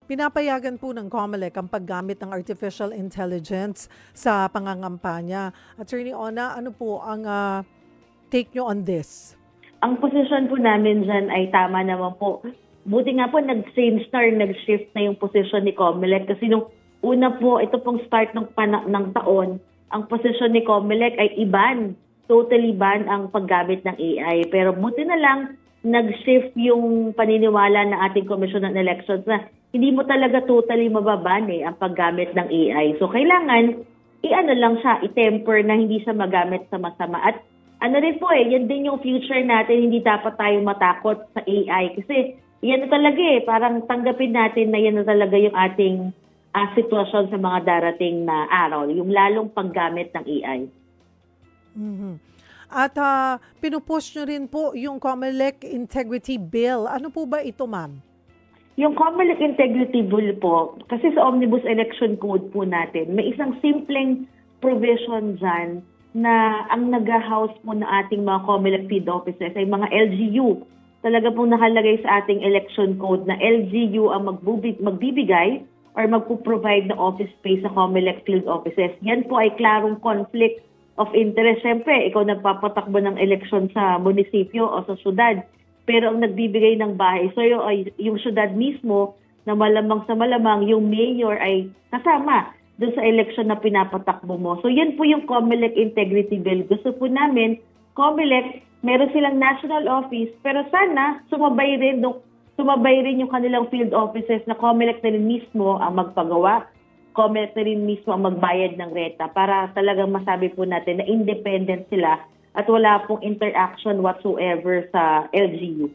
Pinapayagan po ng COMELEC ang paggamit ng artificial intelligence sa pangangampanya. Attorney Ona, ano po ang take nyo on this? Ang posisyon po namin dyan ay tama naman po. Buti nga po nag-change na or nag-shift na yung posisyon ni COMELEC kasi nung una po, ito pong start ng taon, ang posisyon ni COMELEC ay iban, totally ban ang paggamit ng AI. Pero buti na lang nag-shift yung paniniwala ng ating Commission on Elections na hindi mo talaga totally mababan ang paggamit ng AI. So kailangan i-ano lang siya, i-temper na hindi siya magamit sa masama. At ano rin po yan din yung future natin, hindi dapat tayo matakot sa AI kasi yan na talaga parang tanggapin natin na yan na talaga yung ating sitwasyon sa mga darating na araw, yung lalong paggamit ng AI. At pinupush nyo rin po yung COMELEC Integrity Bill. Ano po ba ito, ma'am? Yung COMELEC Integrity Bill po, kasi sa Omnibus Election Code po natin, may isang simpleng provision dyan na ang nag-house po na ating mga COMELEC field officers ay mga LGU. Talaga pong nakalagay sa ating election code na LGU ang magbibigay or magpo-provide na office space sa COMELEC field offices. Yan po ay klarong conflict of interest. Siyempre, ikaw nagpapatakbo ng eleksyon sa munisipyo o sa syudad, pero ang nagbibigay ng bahay, so yung syudad mismo, na malamang sa malamang, yung mayor ay kasama doon sa eleksyon na pinapatakbo mo. So yan po yung COMELEC Integrity Bill. Gusto po namin, COMELEC, meron silang national office, pero sana sumabay rin yung kanilang field offices na COMELEC na rin mismo ang magpagawa, COMELEC na rin mismo ang magbayad ng renta para talagang masabi po natin na independent sila at wala pong interaction whatsoever sa LGU.